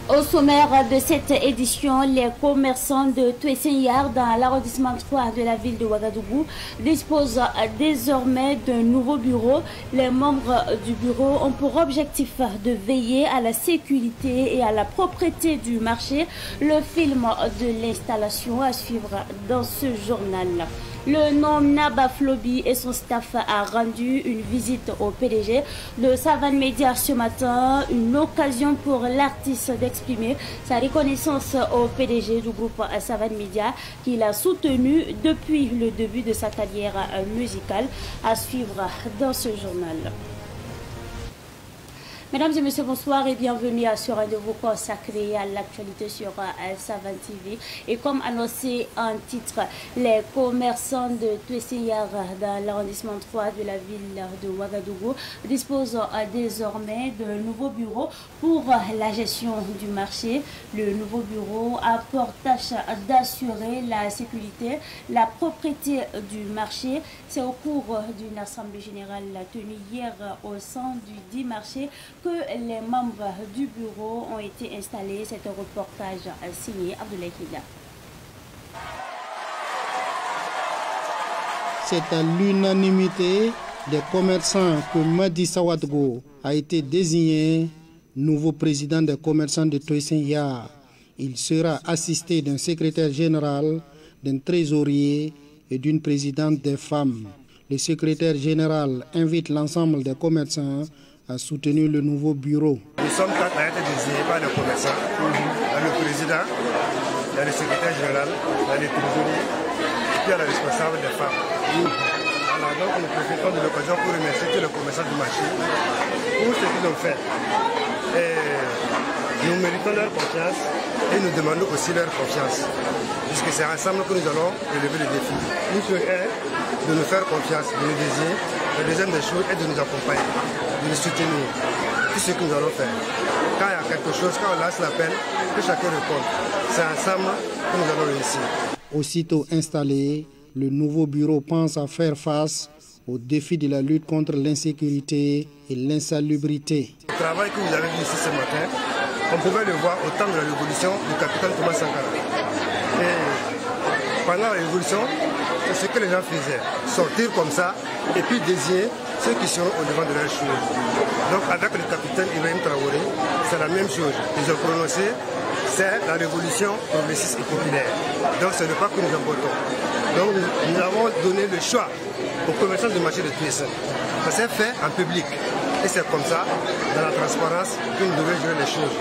Au sommaire de cette édition, les commerçants de Twesenyar dans l'arrondissement 3 de la ville de Ouagadougou disposent désormais d'un nouveau bureau. Les membres du bureau ont pour objectif de veiller à la sécurité et à la propreté du marché. Le film de l'installation à suivre dans ce journal. Le nom Naba Flobi et son staff a rendu une visite au PDG de Savane Media ce matin, une occasion pour l'artiste d'exprimer sa reconnaissance au PDG du groupe Savane Media qu'il a soutenu depuis le début de sa carrière musicale, à suivre dans ce journal. Mesdames et messieurs, bonsoir et bienvenue à ce rendez-vous consacré à l'actualité sur Savane TV. Et comme annoncé en titre, les commerçants de Twesenyar dans l'arrondissement 3 de la ville de Ouagadougou disposent désormais d'un nouveau bureau pour la gestion du marché. Le nouveau bureau a pour tâche d'assurer la sécurité, la propreté du marché. C'est au cours d'une assemblée générale tenue hier au sein du dit marché que les membres du bureau ont été installés. C'est un reportage signé Abdoulaye Kida. C'est à l'unanimité des commerçants que Madi Sawadgo a été désigné nouveau président des commerçants de Twesenyar. Il sera assisté d'un secrétaire général, d'un trésorier et d'une présidente des femmes. Le secrétaire général invite l'ensemble des commerçants à soutenir le nouveau bureau. Nous sommes quatre à être désignés par les commerçants. Il y a le président, il y a le secrétaire général, il y a le trésorier, et puis il y a le responsable des femmes. Alors donc nous profitons de l'occasion pour remercier tous les commerçants du marché pour ce qu'ils ont fait. Et nous méritons leur confiance et nous demandons aussi leur confiance. Puisque c'est ensemble que nous allons relever le défi. Une chose est de nous faire confiance, de nous désigner. La deuxième des choses est de nous accompagner, de nous soutenir. Tout ce que nous allons faire. Quand il y a quelque chose, quand on lance l'appel, que chacun réponde. C'est ensemble que nous allons réussir. Aussitôt installé, le nouveau bureau pense à faire face aux défis de la lutte contre l'insécurité et l'insalubrité. Le travail que vous avez vu ici ce matin, on pouvait le voir au temps de la révolution du capitaine Thomas Sankara. Et pendant la révolution, c'est ce que les gens faisaient, sortir comme ça et puis désigner ceux qui seront au devant de leur chose. Donc avec le capitaine Ibrahim Traoré, c'est la même chose. Ils ont prononcé, c'est la révolution progressiste et populaire. Donc c'est le pas que nous emportons. Donc nous avons donné le choix aux commerçants du marché de Twesenyar. Ça s'est fait en public. Et c'est comme ça, dans la transparence, que nous devons gérer les choses.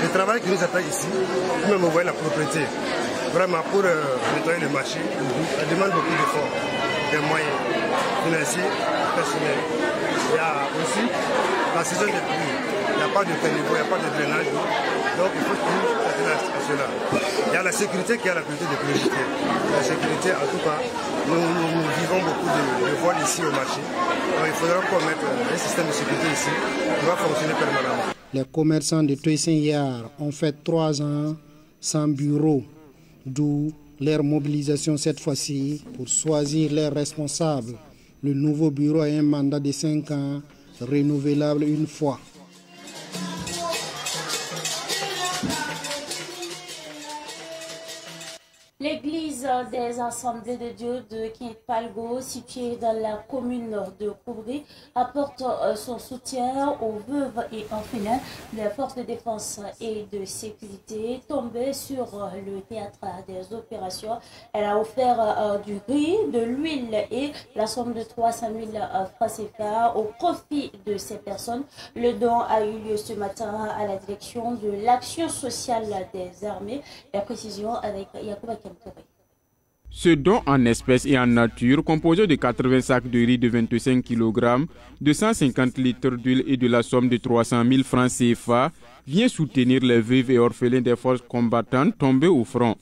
Le travail qui nous attend ici, vous-même vous voyez la propriété. Vraiment, pour nettoyer le marché, ça demande beaucoup d'efforts, des moyens financiers, personnels. Il y a aussi la saison de pluie. Il n'y a pas de caniveau, il n'y a pas de drainage. Donc il faut tout s'atteler à cela. Il y a la sécurité qui a la priorité de priorité. La sécurité, en tout cas, nous vivons beaucoup de vols ici au marché. Donc il faudra qu'on mette un système de sécurité ici qui va fonctionner permanemment. Les commerçants de Twesenyar ont fait 3 ans sans bureau, d'où leur mobilisation cette fois-ci pour choisir leurs responsables. Le nouveau bureau a un mandat de 5 ans, renouvelable une fois. L'église des Assemblées de Dieu de Kintpalgo, située dans la commune de Koubri, apporte son soutien aux veuves et orphelins des forces de défense et de sécurité tombées sur le théâtre des opérations. Elle a offert du riz, de l'huile et la somme de 300 000 francs CFA au profit de ces personnes. Le don a eu lieu ce matin à la direction de l'action sociale des armées. La précision avec Yacouba Kemtouré. Ce don en espèces et en nature, composé de 80 sacs de riz de 25 kg, de 150 litres d'huile et de la somme de 300 000 francs CFA, vient soutenir les veuves et orphelins des forces combattantes tombées au front.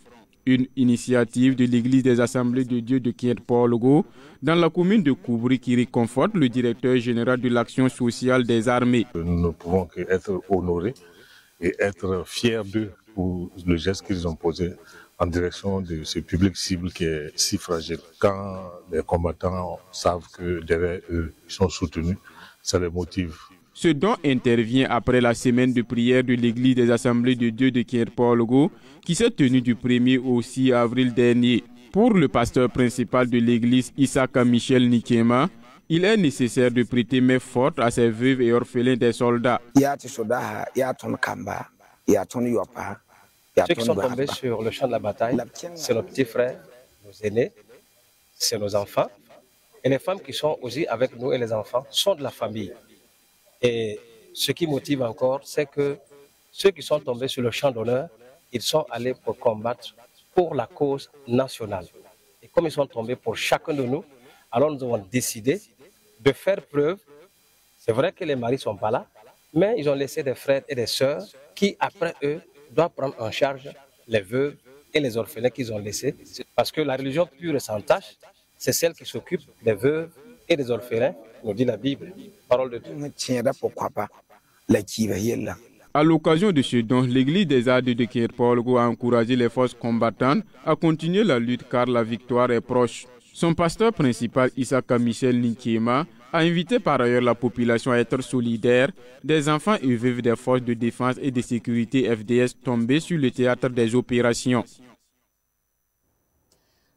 Une initiative de l'Église des Assemblées de Dieu de Kintpalgo, dans la commune de Koubri, qui réconforte le directeur général de l'action sociale des armées. Nous ne pouvons qu'être honorés et être fiers d'eux pour le geste qu'ils ont posé en direction de ce public cible qui est si fragile. Quand les combattants savent que derrière eux, ils sont soutenus, ça les motive. Ce don intervient après la semaine de prière de l'Église des Assemblées de Dieu de Kierpolgo qui s'est tenue du 1er au 6 avril dernier. Pour le pasteur principal de l'Église, Isaka Michel Nikema, il est nécessaire de prêter main forte à ces veuves et orphelins des soldats. Ceux qui sont tombés sur le champ de la bataille, c'est nos petits frères, nos aînés, c'est nos enfants. Et les femmes qui sont aussi avec nous et les enfants sont de la famille. Et ce qui motive encore, c'est que ceux qui sont tombés sur le champ d'honneur, ils sont allés pour combattre pour la cause nationale. Et comme ils sont tombés pour chacun de nous, alors nous avons décidé de faire preuve. C'est vrai que les maris ne sont pas là, mais ils ont laissé des frères et des sœurs qui, après eux, doivent prendre en charge les veuves et les orphelins qu'ils ont laissés. Parce que la religion pure et sans tache, c'est celle qui s'occupe des veuves et des orphelins, nous dit la Bible, parole de Dieu. À l'occasion de ce don, l'Église des Ades de Kierpolgo a encouragé les forces combattantes à continuer la lutte car la victoire est proche. Son pasteur principal, Isaka Michel Nikema, a invité par ailleurs la population à être solidaire des enfants et veuves des forces de défense et de sécurité FDS tombés sur le théâtre des opérations.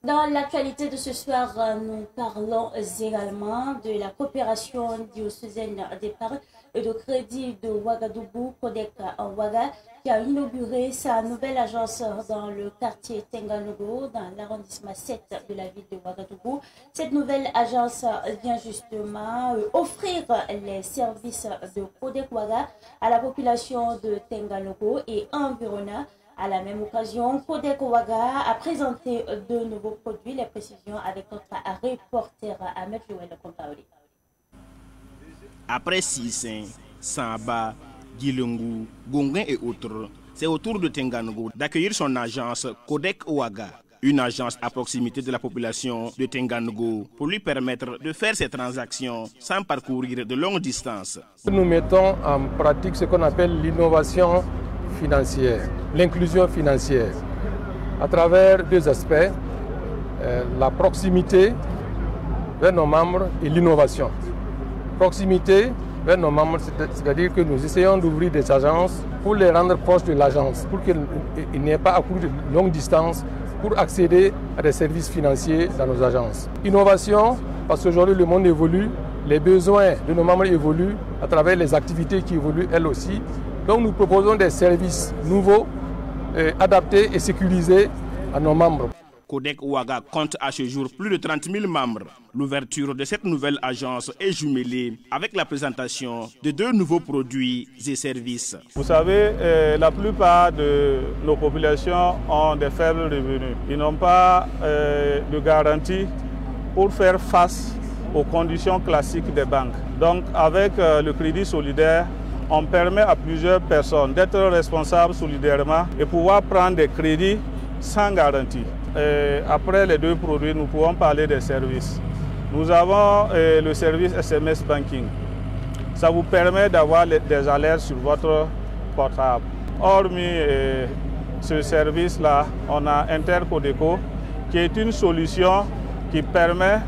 Dans l'actualité de ce soir, nous parlons également de la coopération diocésaine d'épargne et de crédit de Ouagadougou, Codec Ouaga, qui a inauguré sa nouvelle agence dans le quartier Tenganogo, dans l'arrondissement 7 de la ville de Ouagadougou. Cette nouvelle agence vient justement offrir les services de Codec Ouaga à la population de Tenganogo et environnants. À la même occasion, Codec Ouaga a présenté de nouveaux produits. Les précisions avec notre reporter Ahmed Joël Compaoré. Après Sissin, Samba, Gilungu, Gonguin et autres, c'est au tour de Tenganogo d'accueillir son agence Codec Ouaga, une agence à proximité de la population de Tenganogo pour lui permettre de faire ses transactions sans parcourir de longues distances. Nous mettons en pratique ce qu'on appelle l'innovation financière, l'inclusion financière, à travers deux aspects, la proximité vers nos membres et l'innovation. Proximité vers nos membres, c'est-à-dire que nous essayons d'ouvrir des agences pour les rendre proches de l'agence, pour qu'il n'y ait pas à courir de longues distances pour accéder à des services financiers dans nos agences. Innovation, parce qu'aujourd'hui le monde évolue, les besoins de nos membres évoluent à travers les activités qui évoluent elles aussi. Donc nous proposons des services nouveaux, adaptés et sécurisés à nos membres. Codec Ouaga compte à ce jour plus de 30 000 membres. L'ouverture de cette nouvelle agence est jumelée avec la présentation de deux nouveaux produits et services. Vous savez, la plupart de nos populations ont des faibles revenus. Ils n'ont pas de garantie pour faire face aux conditions classiques des banques. Donc avec le crédit solidaire, on permet à plusieurs personnes d'être responsables solidairement et pouvoir prendre des crédits sans garantie. Après les deux produits, nous pouvons parler des services. Nous avons le service SMS Banking. Ça vous permet d'avoir des alertes sur votre portable. Hormis ce service-là, on a Intercodeco, qui est une solution qui permet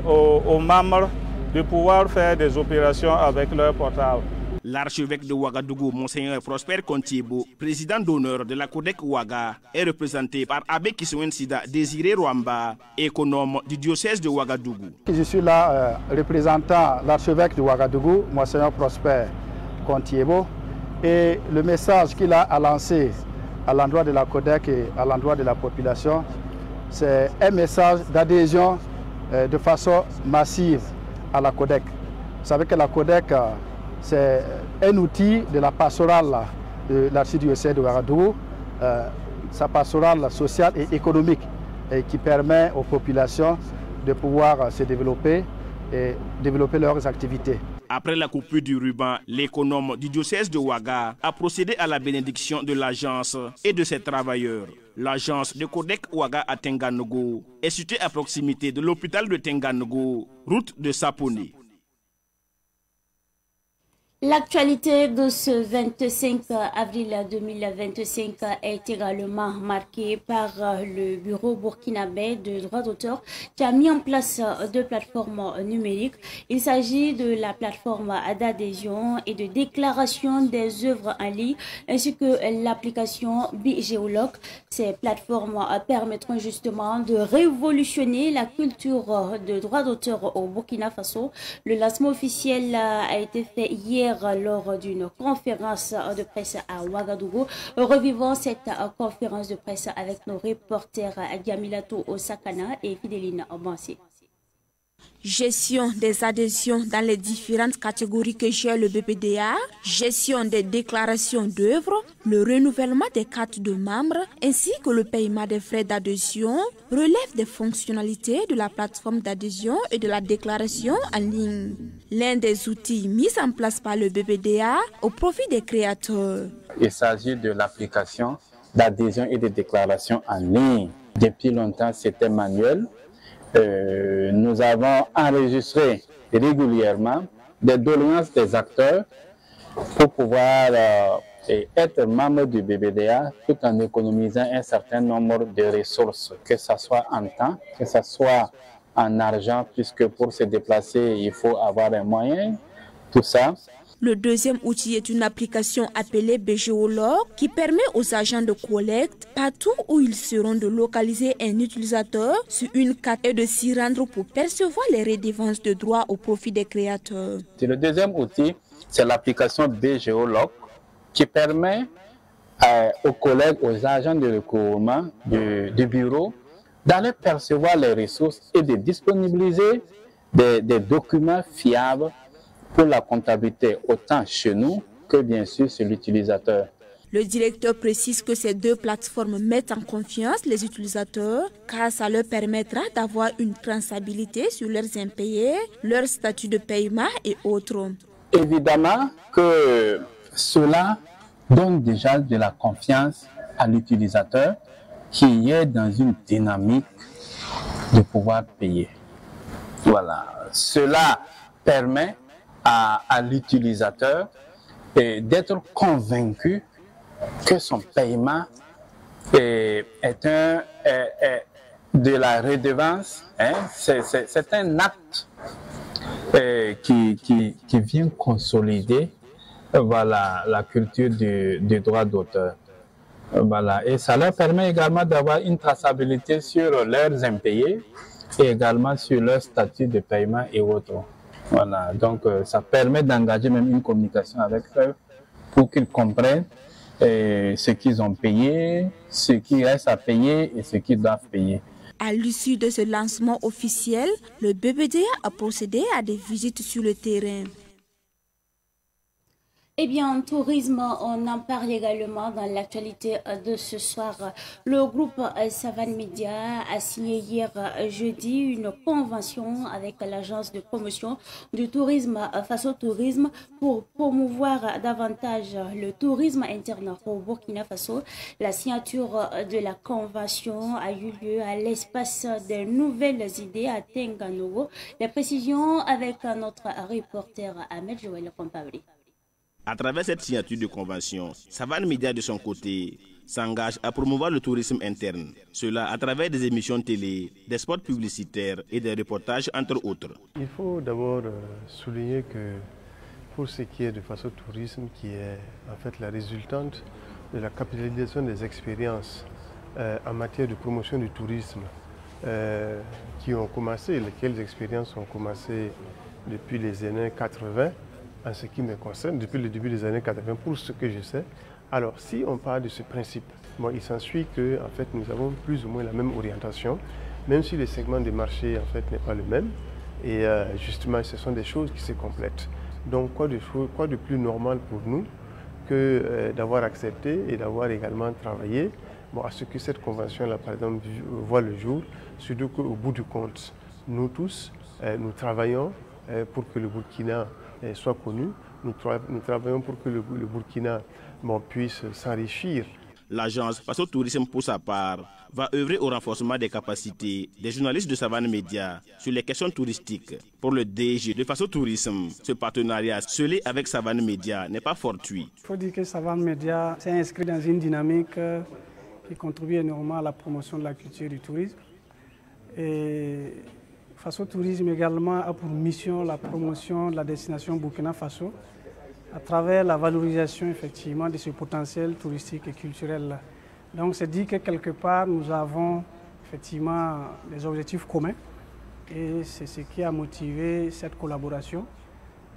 aux membres de pouvoir faire des opérations avec leur portable. L'archevêque de Ouagadougou, Monseigneur Prosper Contiebo, président d'honneur de la Codec Ouaga, est représenté par Abbé Kissouen Sida Désiré Rwamba, économe du diocèse de Ouagadougou. Je suis là représentant l'archevêque de Ouagadougou, Monseigneur Prosper Contiebo, et le message qu'il a lancé à l'endroit de la Codec et à l'endroit de la population, c'est un message d'adhésion de façon massive à la Codec. Vous savez que la Codec, c'est un outil de la pastorale de l'archidiocèse de Ouagadougou, sa pastorale sociale et économique, qui permet aux populations de pouvoir se développer et développer leurs activités. Après la coupure du ruban, l'économe du diocèse de Ouaga a procédé à la bénédiction de l'agence et de ses travailleurs. L'agence de Codec Ouaga à Tenganogo est située à proximité de l'hôpital de Tenganogo, route de Saponi. L'actualité de ce 25 avril 2025 est également marquée par le bureau burkinabé de droits d'auteur qui a mis en place deux plateformes numériques. Il s'agit de la plateforme d'adhésion et de déclaration des œuvres en ligne ainsi que l'application BiGéologue. Ces plateformes permettront justement de révolutionner la culture de droits d'auteur au Burkina Faso. Le lancement officiel a été fait hier lors d'une conférence de presse à Ouagadougou. Revivons cette conférence de presse avec nos reporters Diamilato Osakana et Fideline Obansi. Gestion des adhésions dans les différentes catégories que gère le BPDA, gestion des déclarations d'œuvres, le renouvellement des cartes de membres ainsi que le paiement des frais d'adhésion relèvent des fonctionnalités de la plateforme d'adhésion et de la déclaration en ligne. L'un des outils mis en place par le BPDA au profit des créateurs. Il s'agit de l'application d'adhésion et de déclaration en ligne. Depuis longtemps, c'était manuel. Nous avons enregistré régulièrement des doléances des acteurs pour pouvoir être membre du BPDA tout en économisant un certain nombre de ressources, que ce soit en temps, que ce soit en argent, puisque pour se déplacer, il faut avoir un moyen, tout ça. Le deuxième outil est une application appelée BiGéologue qui permet aux agents de collecte, partout où ils seront, de localiser un utilisateur sur une carte et de s'y rendre pour percevoir les redevances de droits au profit des créateurs. Le deuxième outil, c'est l'application BiGéologue qui permet aux collègues, aux agents de recouvrement du bureau d'aller percevoir les ressources et de disponibiliser des documents fiables pour la comptabilité, autant chez nous que bien sûr chez l'utilisateur. Le directeur précise que ces deux plateformes mettent en confiance les utilisateurs car ça leur permettra d'avoir une traçabilité sur leurs impayés, leur statut de paiement et autres. Évidemment que cela donne déjà de la confiance à l'utilisateur qui est dans une dynamique de pouvoir payer. Voilà, cela permet à l'utilisateur d'être convaincu que son paiement est de la redevance. C'est un acte qui vient consolider voilà, la culture du droit d'auteur. Voilà. Et ça leur permet également d'avoir une traçabilité sur leurs impayés et également sur leur statut de paiement et autres. Voilà, donc ça permet d'engager même une communication avec eux pour qu'ils comprennent ce qu'ils ont payé, ce qui reste à payer et ce qu'ils doivent payer. À l'issue de ce lancement officiel, le BPDA a procédé à des visites sur le terrain. Eh bien, en tourisme, on en parle également dans l'actualité de ce soir. Le groupe Savane Media a signé hier jeudi une convention avec l'agence de promotion du tourisme Faso Tourisme pour promouvoir davantage le tourisme interne au Burkina Faso. La signature de la convention a eu lieu à l'espace des nouvelles idées à Tenganogo. Les précisions avec notre reporter Ahmed Joël Kompabri. À travers cette signature de convention, Savane Media de son côté s'engage à promouvoir le tourisme interne. Cela à travers des émissions télé, des spots publicitaires et des reportages entre autres. Il faut d'abord souligner que pour ce qui est de Faso Tourisme, qui est en fait la résultante de la capitalisation des expériences en matière de promotion du tourisme qui ont commencé, lesquelles expériences ont commencé depuis les années 80, en ce qui me concerne, depuis le début des années 80, pour ce que je sais. Alors, si on parle de ce principe, bon, il s'ensuit que en fait, nous avons plus ou moins la même orientation, même si le segment des marchés en fait, n'est pas le même. Et justement, ce sont des choses qui se complètent. Donc, quoi de plus normal pour nous que d'avoir accepté et d'avoir également travaillé à ce que cette convention-là, par exemple, voit le jour, surtout qu'au bout du compte, nous tous, nous travaillons pour que le Burkina soit connu. Nous travaillons pour que le Burkina puisse s'enrichir. L'agence Faso Tourisme, pour sa part, va œuvrer au renforcement des capacités des journalistes de Savane Média sur les questions touristiques. Pour le DG de Faso Tourisme, ce partenariat scellé avec Savane Média n'est pas fortuit. Il faut dire que Savane Média s'est inscrit dans une dynamique qui contribue énormément à la promotion de la culture et du tourisme. Et Faso Tourisme également a pour mission la promotion de la destination Burkina Faso à travers la valorisation effectivement de ce potentiel touristique et culturel. Donc c'est dit que quelque part nous avons effectivement des objectifs communs et c'est ce qui a motivé cette collaboration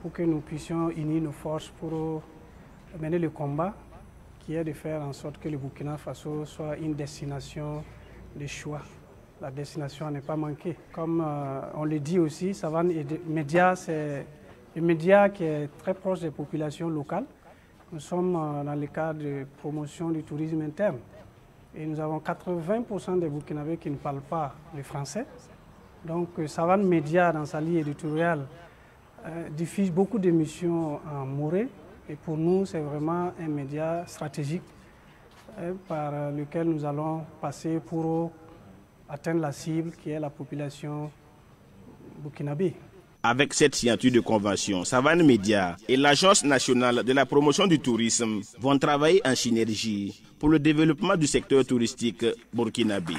pour que nous puissions unir nos forces pour mener le combat qui est de faire en sorte que le Burkina Faso soit une destination de choix. La destination à ne pas manquer. Comme on le dit aussi, Savane Média, c'est un média qui est très proche des populations locales. Nous sommes dans le cadre de promotion du tourisme interne. Et nous avons 80% des Burkinabés qui ne parlent pas le français. Donc Savane Média, dans sa ligne éditoriale, diffuse beaucoup d'émissions en moré. Et pour nous, c'est vraiment un média stratégique par lequel nous allons passer pour atteindre la cible qui est la population burkinabé. Avec cette signature de convention, Savane Média et l'Agence nationale de la promotion du tourisme vont travailler en synergie pour le développement du secteur touristique burkinabé.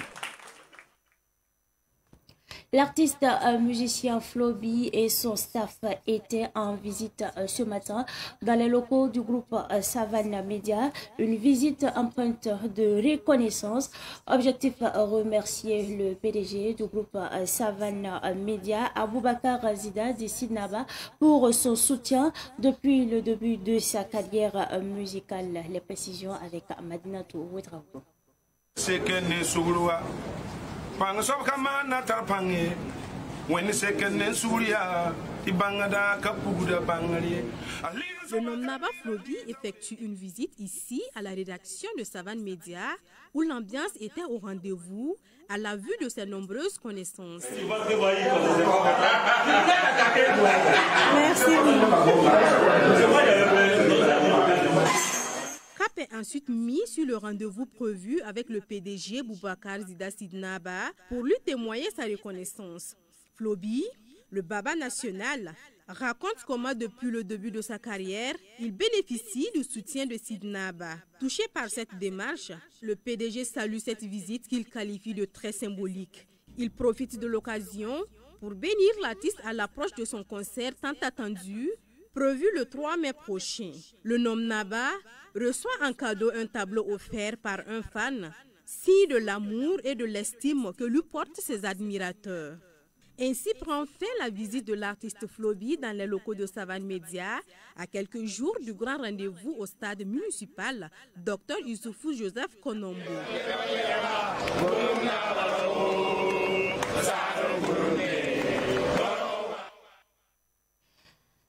L'artiste musicien Flobi et son staff étaient en visite ce matin dans les locaux du groupe Savane Média. Une visite empreinte de reconnaissance. Objectif remercier le PDG du groupe Savane Média, Aboubakar Zida de Sidnaba, pour son soutien depuis le début de sa carrière musicale. Les précisions avec Madinatou Ouedraogo. Le nom Naba Flobi effectue une visite ici à la rédaction de Savane Média où l'ambiance était au rendez-vous à la vue de ses nombreuses connaissances. Merci. Cap est ensuite mis sur le rendez-vous prévu avec le PDG Boubacar Zida Sidnaba pour lui témoigner sa reconnaissance. Flobi, le Baba national, raconte comment depuis le début de sa carrière, il bénéficie du soutien de Sidnaba. Touché par cette démarche, le PDG salue cette visite qu'il qualifie de très symbolique. Il profite de l'occasion pour bénir l'artiste à l'approche de son concert tant attendu, prévu le 3 mai prochain. Le nom Naba reçoit en cadeau un tableau offert par un fan, signe de l'amour et de l'estime que lui portent ses admirateurs. Ainsi prend fin la visite de l'artiste Flobi dans les locaux de Savane Média à quelques jours du grand rendez-vous au stade municipal Dr Youssoufou Joseph Konombo.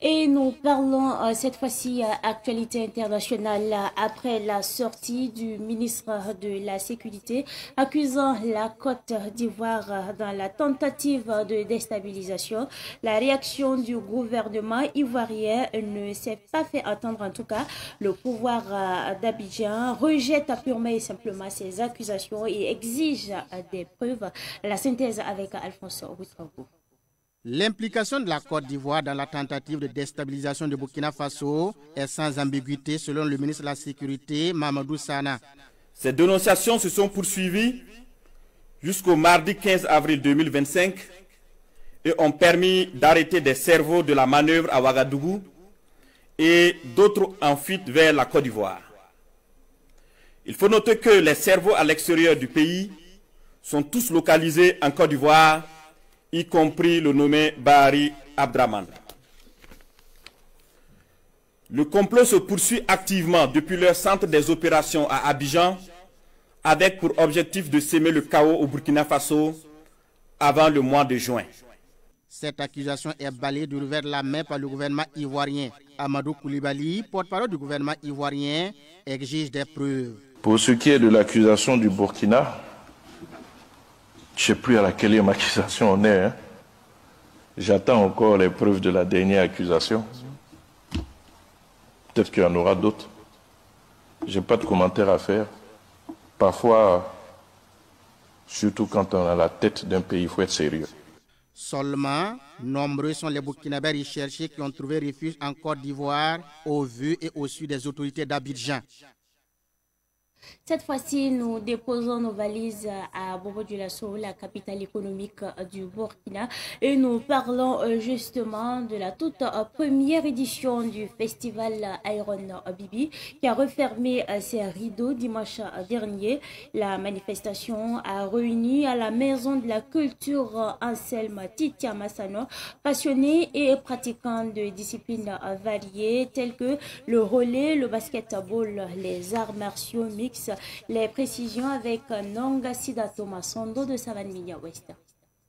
Et nous parlons cette fois-ci actualité internationale après la sortie du ministre de la Sécurité accusant la Côte d'Ivoire dans la tentative de déstabilisation. La réaction du gouvernement ivoirien ne s'est pas fait attendre. En tout cas, le pouvoir d'Abidjan rejette purement et simplement ces accusations et exige des preuves. La synthèse avec Alphonse Ouedraogo. L'implication de la Côte d'Ivoire dans la tentative de déstabilisation de Burkina Faso est sans ambiguïté selon le ministre de la Sécurité, Mamadou Sana. Ces dénonciations se sont poursuivies jusqu'au mardi 15 avril 2025 et ont permis d'arrêter des cerveaux de la manœuvre à Ouagadougou et d'autres en fuite vers la Côte d'Ivoire. Il faut noter que les cerveaux à l'extérieur du pays sont tous localisés en Côte d'Ivoire, y compris le nommé Bahari Abdraman. Le complot se poursuit activement depuis leur centre des opérations à Abidjan, avec pour objectif de semer le chaos au Burkina Faso avant le mois de juin. Cette accusation est balayée du revers de la main par le gouvernement ivoirien. Amadou Koulibaly, porte-parole du gouvernement ivoirien, exige des preuves. Pour ce qui est de l'accusation du Burkina, je ne sais plus à laquelle accusation on est. J'attends encore les preuves de la dernière accusation. Peut-être qu'il y en aura d'autres. Je n'ai pas de commentaires à faire. Parfois, surtout quand on a la tête d'un pays, il faut être sérieux. Seulement, nombreux sont les Burkinabés recherchés qui ont trouvé refuge en Côte d'Ivoire au vu et au su des autorités d'Abidjan. Cette fois-ci, nous déposons nos valises à Bobo-Dioulasso, la capitale économique du Burkina, et nous parlons justement de la toute première édition du festival Iron Bibi qui a refermé ses rideaux dimanche dernier. La manifestation a réuni à la Maison de la Culture Anselme Titia Massano, passionnés et pratiquants de disciplines variées telles que le relais, le basketball, les arts martiaux mixtes. Les précisions avec Nonga Sida Thomas Sondo de Savane Media West.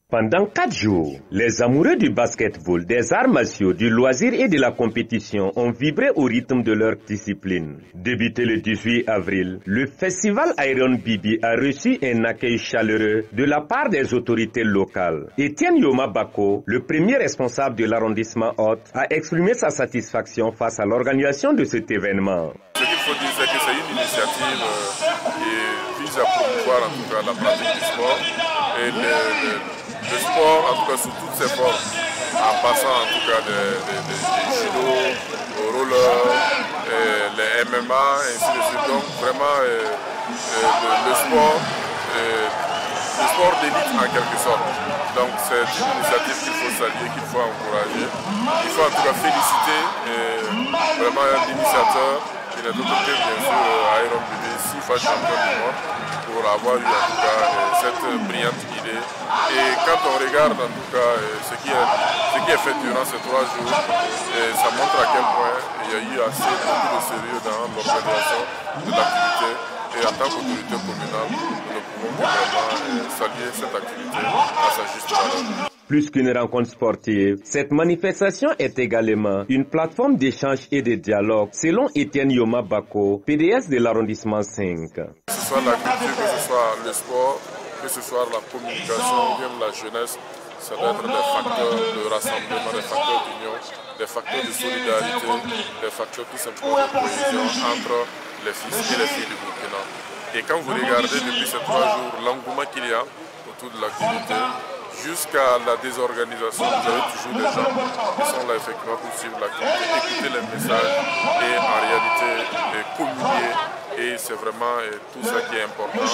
Pendant 4 jours, les amoureux du basketball, des arts martiaux, du loisir et de la compétition ont vibré au rythme de leur discipline. Débuté le 18 avril, le festival Iron Bibi a reçu un accueil chaleureux de la part des autorités locales. Etienne Yoma Bako, le premier responsable de l'arrondissement Haute, a exprimé sa satisfaction face à l'organisation de cet événement. Ce qu'il faut dire, c'est que c'est une initiative qui vise à promouvoir en tout cas la pratique du sport et le sport, en tout cas sous toutes ses formes, en passant en tout cas des judo, au roller, les MMA, et ainsi de suite. Donc vraiment le sport d'élite en quelque sorte. Donc c'est une initiative qu'il faut saluer, qu'il faut encourager. Il faut en tout cas féliciter vraiment l'initiateur. Il est d'autre côté bien sûr Iron Bibi, 6 fois champion du monde, pour avoir eu en tout cas cette brillante idée. Et quand on regarde en tout cas ce qui est fait durant ces 3 jours, ça montre à quel point il y a eu assez beaucoup de sérieux dans l'organisation de l'activité. Et en tant qu'autorité communale, nous ne pouvons vraiment saluer cette activité à sa juste valeur. Plus qu'une rencontre sportive, cette manifestation est également une plateforme d'échange et de dialogue, selon Etienne Yoma Bako, PDS de l'arrondissement 5. Que ce soit la culture, que ce soit le sport, que ce soit la communication ou même la jeunesse, ça doit être des facteurs de rassemblement, des facteurs d'union, des facteurs de solidarité, des facteurs tout simplement de cohésion entre les fils et les filles du Burkina. Et quand vous regardez depuis ces 3 jours l'engouement qu'il y a autour de l'activité, jusqu'à la désorganisation, vous avez toujours des gens qui sont là effectivement pour suivre l'activité, écouter les messages et en réalité communier. Et c'est vraiment tout ça qui est important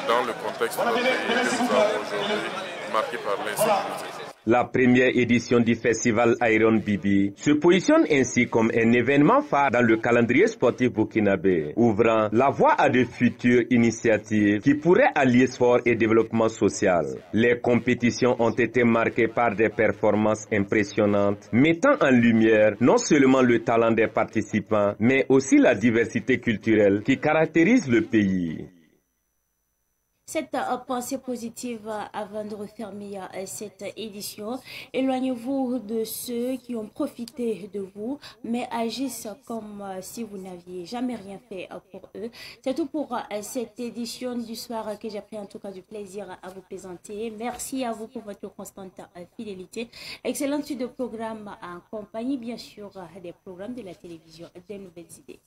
dans le contexte de notre pays que nous avons aujourd'hui, marqué par l'insécurité. La première édition du festival Iron Bibi se positionne ainsi comme un événement phare dans le calendrier sportif burkinabé, ouvrant la voie à de futures initiatives qui pourraient allier sport et développement social. Les compétitions ont été marquées par des performances impressionnantes, mettant en lumière non seulement le talent des participants, mais aussi la diversité culturelle qui caractérise le pays. Cette pensée positive avant de refermer cette édition. Éloignez-vous de ceux qui ont profité de vous, mais agissent comme si vous n'aviez jamais rien fait pour eux. C'est tout pour cette édition du soir que j'ai pris en tout cas du plaisir à vous présenter. Merci à vous pour votre constante fidélité. Excellente suite de programmes en compagnie, bien sûr, des programmes de la télévision des nouvelles idées.